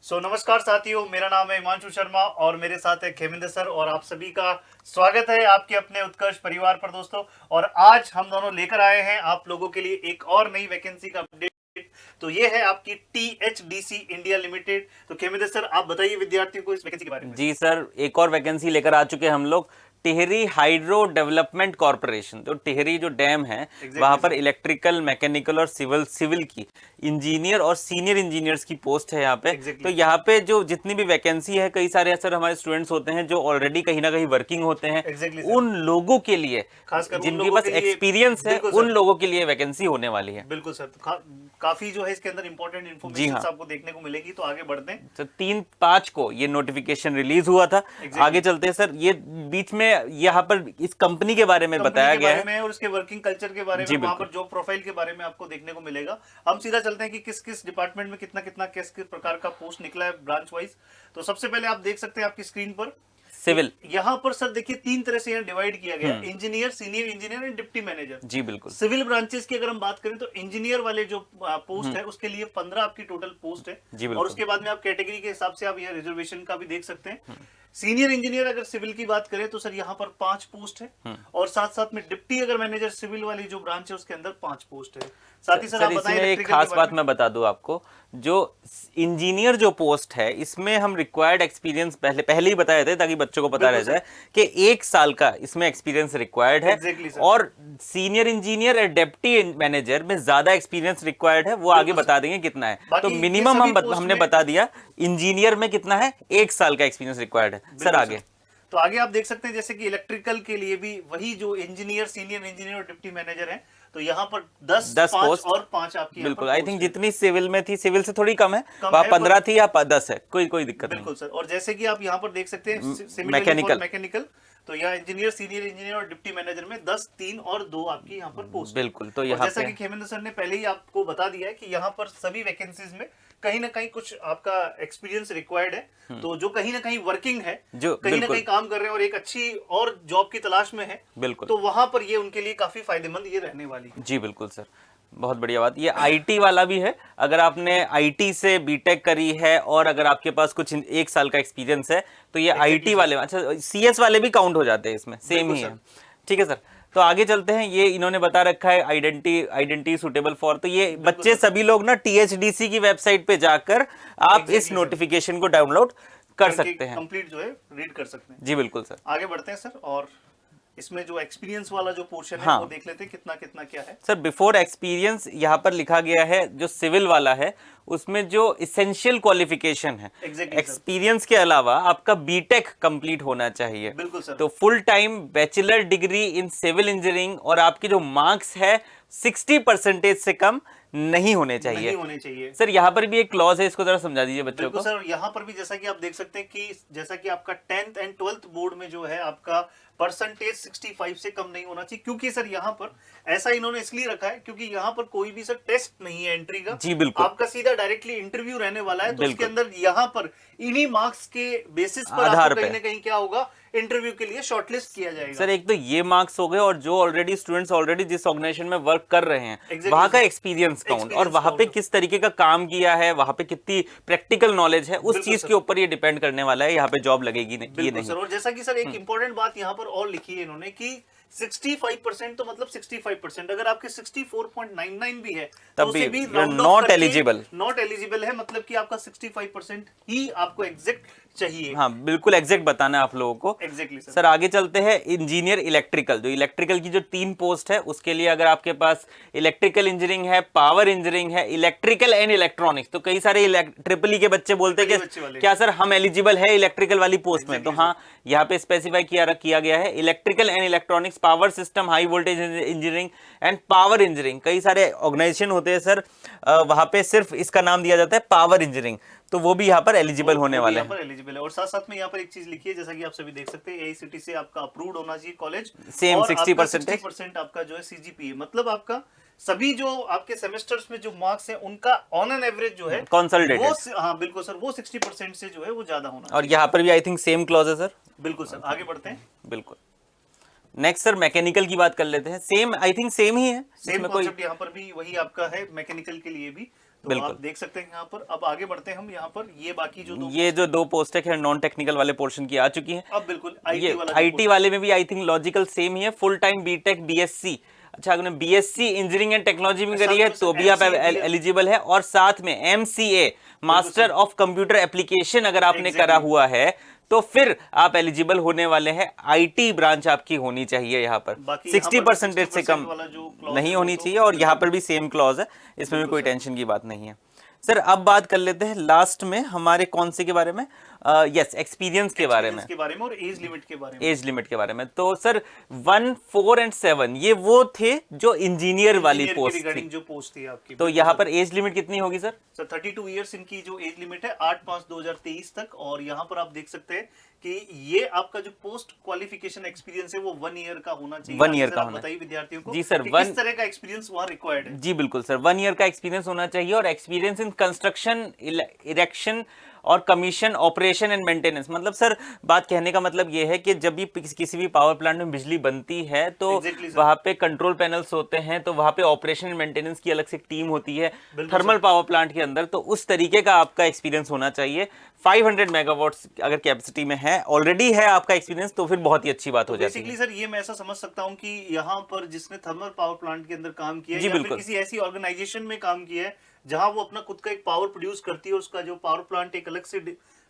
नमस्कार साथियों, मेरा नाम है हिमांशु शर्मा और मेरे साथ है खेमिंदर सर और आप सभी का स्वागत है आपके अपने उत्कर्ष परिवार पर दोस्तों। और आज हम दोनों लेकर आए हैं आप लोगों के लिए एक और नई वैकेंसी का अपडेट। तो ये है आपकी THDC इंडिया लिमिटेड। तो खेमिंदर सर, आप बताइए विद्यार्थियों को इस वैकेंसी के बारे में। जी सर, एक और वैकेंसी लेकर आ चुके हैं हम लोग। टिहरी हाइड्रो डेवलपमेंट कॉर्पोरेशन, तो टिहरी जो डैम है वहां पर इलेक्ट्रिकल, मैकेनिकल और सिविल की इंजीनियर और सीनियर इंजीनियर्स की पोस्ट है यहाँ पे। तो यहाँ पे जो जितनी भी वैकेंसी है, कई सारे सर हमारे स्टूडेंट्स होते हैं जो ऑलरेडी कहीं ना कहीं वर्किंग होते हैं। उन लोगों के लिए, खासकर जिनके पास एक्सपीरियंस है, उन लोगों के लिए वैकेंसी होने वाली है। बिल्कुल सर, तो काफी जो है इसके अंदर इंपॉर्टेंट इन्फॉर्मेशन आपको देखने को मिलेगी। तो आगे बढ़ते हैं। तो 3/5 को ये नोटिफिकेशन रिलीज हुआ था। आगे चलते हैं सर। ये बीच में यहाँ पर इस कंपनी के बारे में बताया गया है और उसके वर्किंग कल्चर के बारे में, वहां पर जॉब प्रोफाइल के बारे में आपको देखने को मिलेगा। हम सीधा चलते हैं कि किस किस डिपार्टमेंट में कितना कितना किस किस प्रकार का पोस्ट निकला है ब्रांच वाइज। तो सबसे पहले आप देख सकते हैं आपकी स्क्रीन पर सिविल। यहाँ पर सर देखिए 3 तरह से यहाँ डिवाइड किया गया, engineer, senior engineer and deputy manager. जी बिल्कुल। सिविल ब्रांचेस की अगर हम बात करें तो इंजीनियर वाले जो पोस्ट है उसके लिए 15 आपकी टोटल पोस्ट है। जी और उसके बाद में आप कैटेगरी के हिसाब से आप यहाँ रिजर्वेशन का भी देख सकते हैं। सीनियर इंजीनियर अगर सिविल की बात करें तो सर यहाँ पर 5 पोस्ट है और साथ साथ में डिप्टी अगर मैनेजर सिविल वाली जो ब्रांच है उसके अंदर 5 पोस्ट है। साथ ही सर आप बताएं एक खास बात मैं बता दूं आपको, जो इंजीनियर जो पोस्ट है इसमें हम रिक्वायर्ड एक्सपीरियंस पहले ही बताए थे ताकि बच्चों को पता रह जाए कि 1 साल का इसमें एक्सपीरियंस रिक्वायर्ड है। और सीनियर इंजीनियर और डिप्टी मैनेजर में ज्यादा एक्सपीरियंस रिक्वायर्ड है, वो आगे बता देंगे कितना है। तो मिनिमम हमने बता दिया। इंजीनियर में कितना है, 1 साल का एक्सपीरियंस रिक्वायर्ड है। सर आगे तो आगे आप देख सकते हैं जैसे कि इलेक्ट्रिकल के लिए भी वही जो इंजीनियर, सीनियर इंजीनियर और डिप्टी मैनेजर है। तो यहाँ पर 10 पोस्ट और 5 आपकी बिल्कुल। आई थिंक जितनी सिविल में थी, सिविल से थोड़ी कम है, वहाँ 15 थी या 10 है, कोई दिक्कत नहीं। बिल्कुल सर। और जैसे कि आप यहाँ पर देख सकते हैं मैकेनिकल, तो यहाँ इंजीनियर, सीनियर इंजीनियर और डिप्टी मैनेजर में 10, 3 और 2 आपकी यहाँ पर पोस्ट। बिल्कुल। तो यहाँ जैसा कि खेमेंद्र सर ने पहले ही आपको बता दिया है कि यहाँ पर सभी वैकेंसीज में कहीं ना कहीं कुछ आपका एक्सपीरियंस रिक्वायर्ड है। तो जो कहीं ना कहीं वर्किंग है, जो कहीं ना कहीं काम कर रहे हैं और एक अच्छी और जॉब की तलाश में है, बिल्कुल, तो वहां पर ये उनके लिए काफी फायदेमंद ये रहने वाली है। जी बिल्कुल सर, बहुत बढ़िया बात। ये आईटी वाला भी है। अगर आपने आईटी से बीटेक करी है और अगर आपके पास कुछ 1 साल का एक्सपीरियंस है तो ये आईटी वाले, अच्छा सीएस वाले भी काउंट हो जाते हैं इसमें, सेम ही है। ठीक है सर। तो आगे चलते हैं। ये इन्होंने बता रखा है आइडेंटिटी सुटेबल फॉर। तो ये बच्चे सभी लोग ना THDC की वेबसाइट पे जाकर आप इस नोटिफिकेशन को डाउनलोड कर सकते हैं, कंप्लीट जो है रीड कर सकते हैं। जी बिल्कुल सर। आगे बढ़ते हैं सर और इसमें जो एक्सपीरियंस वाला जो पोर्शन है वो देख लेते हैं कितना कितना क्या है। सर बिफोर एक्सपीरियंस यहाँ पर लिखा गया है, जो सिविल वाला है उसमें जो इसेंशियल क्वालिफिकेशन है, एक्सपीरियंस के अलावा आपका बीटेक कंप्लीट होना चाहिए। बिल्कुल सर। तो full time bachelor degree in civil engineering और आपके जो मार्क्स है 60% से कम नहीं होने चाहिए। सर यहाँ पर भी एक क्लॉज है, इसको जरा समझा दीजिए बच्चों को। सर यहाँ पर भी जैसा कि आप देख सकते हैं कि जैसा कि आपका 10th एंड 12th बोर्ड में जो है आपका परसेंटेज 65 से कम नहीं होना चाहिए। क्योंकि सर यहाँ पर ऐसा इन्होंने इसलिए रखा है क्योंकि यहाँ पर कोई भी सर टेस्ट नहीं है एंट्री का। जी बिल्कुल। आपका सीधा डायरेक्टली इंटरव्यू रहने वाला है। तो उसके अंदर यहाँ पर इन्हीं मार्क्स के बेसिस पर आधार कहीं ना कहीं क्या होगा, इंटरव्यू के लिए शॉर्टलिस्ट किया जाएगा। सर एक तो ये मार्क्स हो गए और जो ऑलरेडी स्टूडेंट्स ऑलरेडी जिस ऑर्गेनाइजेशन में वर्क कर रहे हैं वहां का एक्सपीरियंस काउंट, और वहां पे किस तरीके का काम किया है, वहां पे कितनी प्रैक्टिकल नॉलेज है, उस चीज के ऊपर ये डिपेंड करने वाला है यहाँ पे जॉब लगेगी नहीं। सर, और जैसा कि सर एक इंपॉर्टेंट बात यहाँ पर और लिखी है इन्होंने कि 65% तो मतलब 65%, अगर आपके 64.99 भी है तब भी नॉट एलिजिबल है, मतलब कि आपका 65% ही आपको एग्जैक्ट चाहिए। हाँ बिल्कुल एग्जैक्ट बताना है आप लोगों को। एग्जैक्टली सर आगे चलते हैं। इंजीनियर इलेक्ट्रिकल, जो इलेक्ट्रिकल की जो 3 पोस्ट है उसके लिए अगर आपके पास इलेक्ट्रिकल इंजीनियरिंग है, पावर इंजीनियरिंग है, इलेक्ट्रिकल एंड इलेक्ट्रॉनिक्स, तो कई सारे ट्रिपल ई के बच्चे बोलते हैं कि क्या सर हम एलिजिबल है इलेक्ट्रिकल वाली पोस्ट में, तो हाँ यहाँ पे स्पेसिफाई किया गया है electrical and electronics, power system, high voltage engineering and power engineering. कई सारे ऑर्गेनाइजेशन होते हैं सर, वहां पे सिर्फ इसका नाम दिया जाता है पावर इंजीनियरिंग, तो वो भी यहाँ पर एलिजिबल होने वाले हैं। एलिजिबल है। और साथ साथ में यहाँ पर एक चीज लिखी है जैसा कि आप सभी देख सकते हैं, AICTE से आपका अप्रूव्ड होना चाहिए कॉलेज, सेम 60% आपका जो है CGPA, मतलब आपका सभी जो आपके सेमेस्टर्स में जो मार्क्स है उनका ऑन एन एवरेज जो है कंसोलिडेटेड, हाँ बिल्कुल सर, वो 60% से जो है वो ज्यादा होना। और यहाँ पर भी आई थिंक सेम क्लॉज है सर। बिल्कुल सर। आगे बढ़ते हैं। बिल्कुल। नेक्स्ट सर मैकेनिकल की बात कर लेते हैं। सेम आई थिंक सेम ही है, सेम कॉन्सेप्ट यहाँ पर भी वही आपका है मैकेनिकल के लिए भी। तो बिल्कुल। आप देख सकते हैं यहाँ पर। अब आगे बढ़ते हैं हम यहाँ पर, ये बाकी जो ये जो 2 पोस्ट है खैर नॉन टेक्निकल वाले पोर्शन की आ चुकी है। अब बिल्कुल आईटी ये वाला जो आईटी वाले में भी आई थिंक लॉजिकल सेम ही है, फुल टाइम बीटेक बीएससी। अच्छा, अगर बीएससी इंजीनियरिंग एंड टेक्नोलॉजी में करी है तो भी आप एलिजिबल है, और साथ में MCA master of computer application अगर आपने करा हुआ है तो फिर आप एलिजिबल होने वाले हैं। आईटी ब्रांच आपकी होनी चाहिए यहाँ पर, 60% से कम नहीं होनी चाहिए, और यहाँ पर भी सेम क्लॉज है, इसमें भी कोई टेंशन की बात नहीं है। सर अब बात कर लेते हैं लास्ट में हमारे कौन से के बारे में, यस एक्सपीरियंस के बारे में और एज लिमिट के बारे में। एज लिमिट के बारे में तो सर 1, 4 और 7 ये वो थे जो इंजीनियर वाली पोस्ट थी, जो पोस्ट थी आपकी। तो यहाँ पर एज लिमिट कितनी होगी सर? सर 32 इयर्स इनकी जो एज लिमिट है 8/5/2023 तक। और यहाँ पर आप देख सकते हैं कि ये आपका जो पोस्ट क्वालिफिकेशन एक्सपीरियंस है वो 1 ईयर का होना चाहिए। 1 ईयर का होना बताइए विद्यार्थियों को जी सर, किस तरह का एक्सपीरियंस वहाँ रिक्वायर्ड है। जी बिल्कुल सर, 1 ईयर का एक्सपीरियंस होना चाहिए, और एक्सपीरियंस इन कंस्ट्रक्शन, इरेक्शन और कमीशन, ऑपरेशन एंड मेंटेनेंस। मतलब सर बात कहने का मतलब ये है कि जब भी किसी भी पावर प्लांट में बिजली बनती है तो वहां पे कंट्रोल पैनल्स होते हैं, तो वहां पे ऑपरेशन एंड मेंटेनेंस की अलग से टीम होती है थर्मल पावर प्लांट के अंदर, तो उस तरीके का आपका एक्सपीरियंस होना चाहिए। 500 मेगावाट्स अगर कैपेसिटी में है, ऑलरेडी है आपका एक्सपीरियंस, तो फिर बहुत ही अच्छी बात हो जाती है। बेसिकली सर ये मैं ऐसा समझ सकता हूँ कि यहाँ पर जिसने थर्मल पावर प्लांट के अंदर काम किया है, जी या बिल्कुल, फिर किसी ऐसी ऑर्गेनाइजेशन में काम किया है जहां वो अपना खुद का एक पावर प्रोड्यूस करती है, उसका जो पावर प्लांट एक अलग से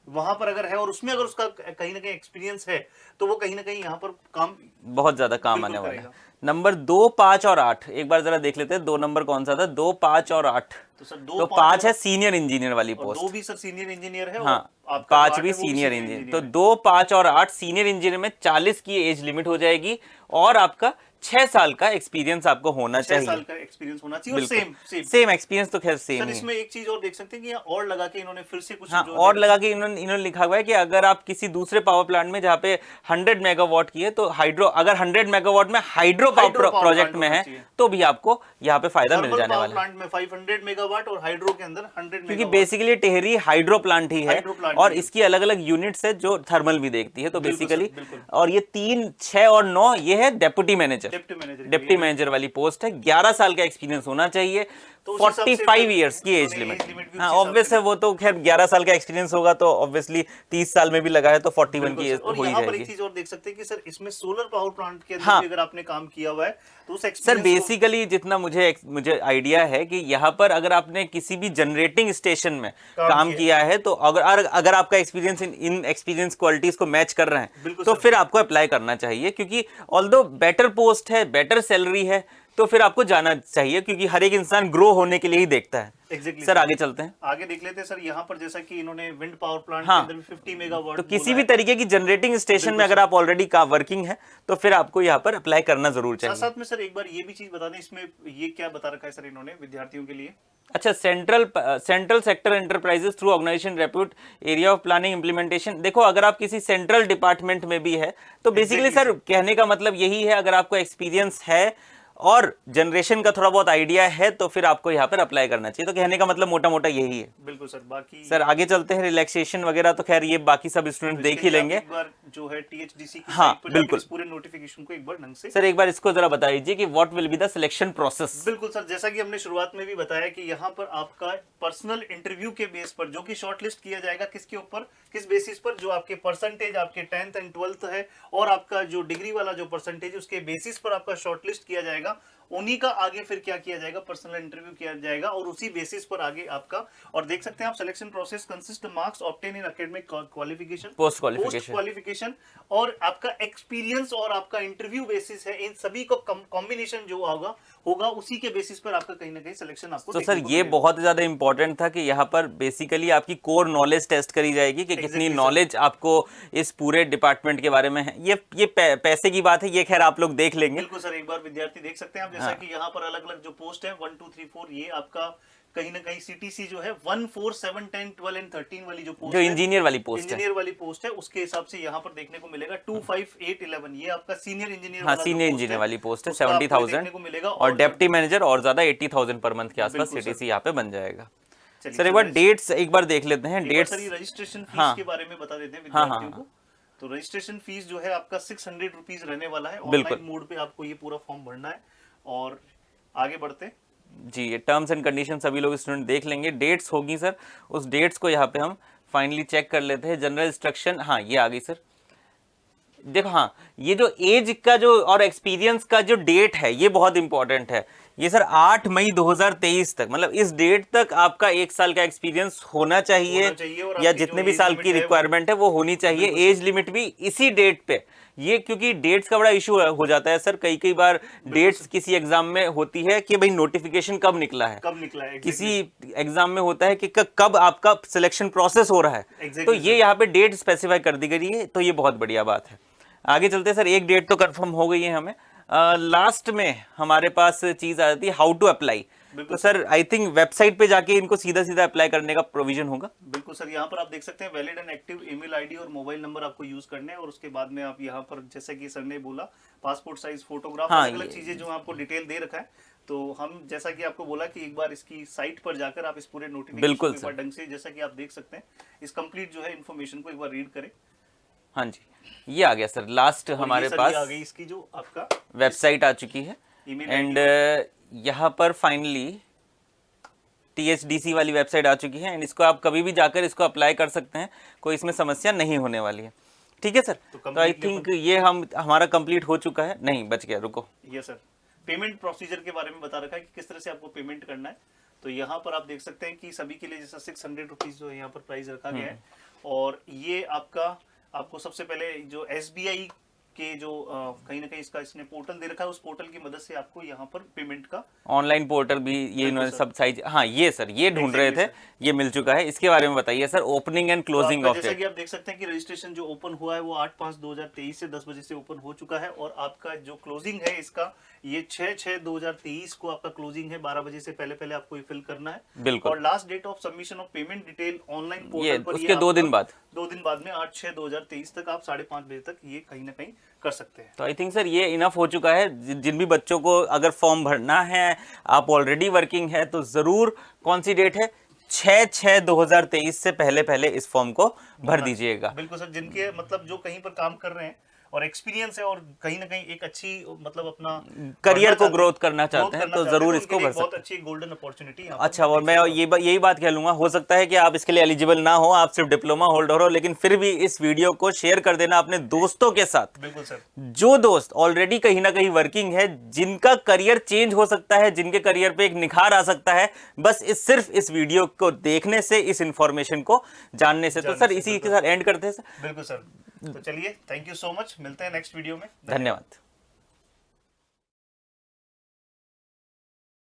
वहां पर अगर है, और उसमें अगर उसका कहीं ना कहीं एक्सपीरियंस है तो वो कहीं ना कहीं यहाँ पर काम बहुत ज्यादा काम आने वाला है। नंबर 2, 5 और 8 एक बार जरा देख लेते हैं, 2 नंबर कौन सा था? 2, 5 और 8। तो सर 5 है सीनियर इंजीनियर वाली पोस्ट, 2 भी सर सीनियर इंजीनियर है, हाँ, और 5 भी सीनियर इंजीनियर। तो 2, 5 और 8 सीनियर इंजीनियर में 40 की एज लिमिट हो जाएगी, और आपका 6 साल का एक्सपीरियंस आपको होना चाहिए। 6 साल का एक्सपीरियंस होना चाहिए, और सेम एक्सपीरियंस तो खैर सेम सर। इसमें एक चीज और देख सकते हैं कि यहाँ और लगा के इन्होंने फिर से कुछ, हाँ, और लगा के इन्होंने लिखा हुआ है कि अगर आप किसी दूसरे पावर प्लांट में जहाँ पे 100 मेगावाट की है, तो हाइड्रो, अगर 100 मेगावाट में हाइड्रो पावर प्रोजेक्ट में है तो भी आपको यहाँ पे फायदा मिल जाने वाला है। प्लांट में 500 मेगावाट और हाइड्रो के अंदर 100 मेगावाट, क्योंकि बेसिकली टेहरी हाइड्रो प्लांट ही है, और इसकी अलग अलग यूनिट्स है जो थर्मल भी देखती है, तो बेसिकली, और ये 3, 6 और 9 ये है डेप्यूटी मैनेजर, डिप्टी मैनेजर वाली पोस्ट है। 11 साल का एक्सपीरियंस होना चाहिए, 45 इयर्स की एज लिमिट। हाँ ऑब्वियस है, वो तो खैर 11 साल का एक्सपीरियंस होगा तो ऑब्वियसली 30 साल में भी लगा है तो 41 की एज हो ही जाएगी। एक चीज और देख सकते हैं कि सर इसमें सोलर पावर प्लांट के अंदर भी अगर आपने काम किया हुआ है तो उस सर बेसिकली जितना मुझे आइडिया है कि यहाँ पर अगर आपने किसी भी जनरेटिंग स्टेशन में काम किया है, तो अगर आपका एक्सपीरियंस इन एक्सपीरियंस क्वालिटीज को मैच कर रहे हैं तो फिर आपको अप्लाई करना चाहिए, क्योंकि ऑल्दो बेटर पोस्ट है, बेटर सैलरी है, तो फिर आपको जाना चाहिए, क्योंकि हर एक इंसान ग्रो होने के लिए ही देखता है। सर आगे चलते हैं, आगे देख लेते हैं सर। यहाँ पर जैसा कि इन्होंने विंड पावर प्लांट के अंदर भी 50 मेगावाट, तो किसी भी तरीके की जनरेटिंग स्टेशन में अगर आप ऑलरेडी वर्किंग है तो फिर आपको यहाँ पर अप्लाई करना जरूर चाहिए। साथ में सर एक बार ये भी चीज बता दें, इसमें ये क्या बता रखा है सर इन्होंने विद्यार्थियों के लिए? अच्छा, central sector enterprises through organization repute area of planning implementation. देखो अगर आप किसी सेंट्रल डिपार्टमेंट में भी है तो बेसिकली सर कहने का मतलब यही है, अगर आपको एक्सपीरियंस है और जनरेशन का थोड़ा बहुत आइडिया है तो फिर आपको यहाँ पर अप्लाई करना चाहिए। तो कहने का मतलब मोटा मोटा यही है। बिल्कुल सर। बाकी सर आगे चलते हैं, रिलैक्सेशन वगैरह तो खैर ये बाकी सब स्टूडेंट देख ही लेंगे। एक बार जो है टीएचडीसी की हाँ साइट पर बिल्कुल, इस पूरे नोटिफिकेशन को एक बार ढंग से सर एक बार इसको जरा बता दीजिए कि what will be the selection process. बिल्कुल सर, जैसा कि हमने शुरुआत में भी बताया कि यहाँ पर आपका पर्सनल इंटरव्यू के बेस पर जो कि शॉर्टलिस्ट किया जाएगा, किसके ऊपर, किस बेसिस पर, जो आपके परसेंटेज आपके 10th एंड 12th है और आपका जो डिग्री वाला जो परसेंटेज उसके बेसिस पर आपका शॉर्टलिस्ट किया जाएगा। उन्हीं का आगे फिर क्या किया जाएगा, पर्सनल इंटरव्यू किया जाएगा और उसी बेसिस पर आगे आपका, और देख सकते हैं आप selection process consist marks obtain इन एकेडमिक क्वालिफिकेशन, पोस्ट क्वालिफिकेशन और आपका एक्सपीरियंस और आपका इंटरव्यू बेसिस है। इन सभी को कॉम्बिनेशन जो होगा उसी के बेसिस पर आपका कहीं ना कहीं सिलेक्शन आपको। तो सर ये बहुत ज्यादा इंपॉर्टेंट था कि यहाँ पर बेसिकली आपकी कोर नॉलेज टेस्ट करी जाएगी कि कितनी नॉलेज आपको इस पूरे डिपार्टमेंट के बारे में है। ये पैसे की बात है, ये खैर आप लोग देख लेंगे। बिल्कुल सर, एक बार विद्यार्थी देख सकते हैं आप, जैसा कि यहाँ पर अलग अलग जो पोस्ट है 1 2 3 4, ये आपका कहीं ना कहीं सीटीसी जो है 1 4 7 10 12 एंड 13 वाली जो पोस्ट, जो इंजीनियर वाली पोस्ट है उसके हिसाब से यहाँ पर देखने को मिलेगा 2 5 8 11, ये आपका सीनियर इंजीनियर, हाँ सीनियर इंजीनियर वाली पोस्ट है 70,000 और डेप्टी मैनेजर और ज्यादा 80,000 पर मंथ के आसपास सीटीसी यहाँ पे बन जाएगा। सर एक बार डेट्स एक बार देख लेते हैं। डेट्स रजिस्ट्रेशन फीस के बारे में बता देते हैं विद्यार्थियों को। तो रजिस्ट्रेशन फीस जो है आपका 600 रुपीज रहने वाला है। ऑनलाइन मोड पे आपको ये पूरा फॉर्म भरना है। और आगे बढ़ते जी, ये टर्म्स एंड कंडीशन सभी लोग स्टूडेंट देख लेंगे, डेट्स होगी सर, उस डेट्स को यहाँ पे हम फाइनली चेक कर लेते हैं। जनरल इंस्ट्रक्शन, हाँ ये आ गई सर। देखो हाँ, ये जो एज का जो और एक्सपीरियंस का जो डेट है ये बहुत इंपॉर्टेंट है। ये सर 8 मई 2023 तक, मतलब इस डेट तक आपका 1 साल का एक्सपीरियंस होना चाहिए और या आपकी जितने जो भी एज साल लिमिट की है रिक्वायरमेंट है वो होनी चाहिए। एज लिमिट भी इसी डेट पे, ये क्योंकि डेट्स का बड़ा इशू हो जाता है सर, कई बार डेट्स किसी एग्जाम में होती है कि भाई नोटिफिकेशन कब निकला है, किसी एग्जाम में होता है कि कब आपका सिलेक्शन प्रोसेस हो रहा है, तो ये यहाँ पे डेट स्पेसिफाई कर दी गई है, तो ये बहुत बढ़िया बात है। आगे चलते हैं सर, एक डेट तो कंफर्म हो गई है हमें। लास्ट में हमारे पास चीज आ जाती है हाउ टू अप्लाई। तो सर आई थिंक वेबसाइट पे जाके इनको सीधा सीधा अप्लाई करने का प्रोविजन होगा। बिल्कुल सर, यहाँ पर आप देख सकते हैं valid and active email ID और मोबाइल नंबर आपको यूज करने हैं, और उसके बाद में आप यहाँ पर जैसे कि सर ने बोला पासपोर्ट साइज फोटोग्राफ, हाँ, अलग अलग चीजें जो आपको डिटेल दे रखा है। तो हम जैसा कि आपको बोला कि एक बार इसकी साइट पर जाकर आप इस पूरे नोटिफिकेशन को एक बार ढंग से, जैसा कि आप देख सकते हैं, इस कंप्लीट जो है इन्फॉर्मेशन को एक बार रीड करें। हाँ जी, ये आ गया सर लास्ट हमारे पास आ गई इसकी जो आपका वेबसाइट आ चुकी है, एंड यहाँ पर फाइनली THDC वाली वेबसाइट आ चुकी है, एंड इसको आप कभी भी जाकर इसको अप्लाई कर सकते हैं, कोई इसमें समस्या नहीं होने वाली है। ठीक है सर, तो आई थिंक ये हमारा कंप्लीट हो चुका है। नहीं, बच गया, रुको। ये सर पेमेंट प्रोसीजर के बारे में बता रखा है कि किस तरह से आपको पेमेंट करना है। तो यहाँ पर आप देख सकते हैं कि सभी के लिए जैसा 600 रुपीज जो यहाँ पर प्राइस रखा गया है, और ये आपको सबसे पहले जो SBI के जो कहीं ना कहीं इसने पोर्टल दे रखा है, उस पोर्टल की मदद से आपको यहाँ पर पेमेंट का ऑनलाइन पोर्टल भी ये इन्होंने सब साइज, हाँ ये सर ये ढूंढ रहे थे, ये मिल चुका है। इसके बारे में बताइए sir, opening and closing of जैसा कि आप देख सकते हैं कि रजिस्ट्रेशन जो ओपन हुआ है वो 8/5/2023 से 10 बजे से ओपन हो चुका है, और आपका जो क्लोजिंग है इसका ये 6/6/2023 को आपका क्लोजिंग है। 12 बजे से पहले आपको ये फिल करना है। बिल्कुल। और last date of submission of payment detail online portal पर उसके 2 दिन बाद 8 6/2023 तक आप 5:30 बजे तक ये कहीं ना कहीं कर सकते हैं। तो आई थिंक सर ये इनफ हो चुका है। जिन भी बच्चों को अगर फॉर्म भरना है, आप ऑलरेडी वर्किंग है, तो जरूर कौन सी डेट है, 6/6/2023 से पहले इस फॉर्म को भर दीजिएगा। बिल्कुल सर, जिनके मतलब जो कहीं पर काम कर रहे हैं और एक्सपीरियंस है और कहीं ना कहीं एक अच्छी मतलब अपना करियर को ग्रोथ करना चाहते हैं, तो जरूर इसको भर सकते हैं। बहुत अच्छी गोल्डन अपॉर्चुनिटी। अच्छा, और मैं यही बात कह लूंगा, हो सकता है कि आप इसके लिए एलिजिबल ना हो, आप सिर्फ डिप्लोमा होल्डर हो, लेकिन फिर भी इस वीडियो को शेयर कर देना अपने दोस्तों के साथ। बिल्कुल सर, जो दोस्त ऑलरेडी कहीं ना कहीं वर्किंग है, जिनका करियर चेंज हो सकता है, जिनके करियर पे एक निखार आ सकता है, बस सिर्फ इस वीडियो को देखने से, इस इंफॉर्मेशन को जानने से। तो सर इसी के साथ एंड करते हैं सर। बिल्कुल सर, तो चलिए, थैंक यू सो मच, मिलते हैं नेक्स्ट वीडियो में। धन्यवाद।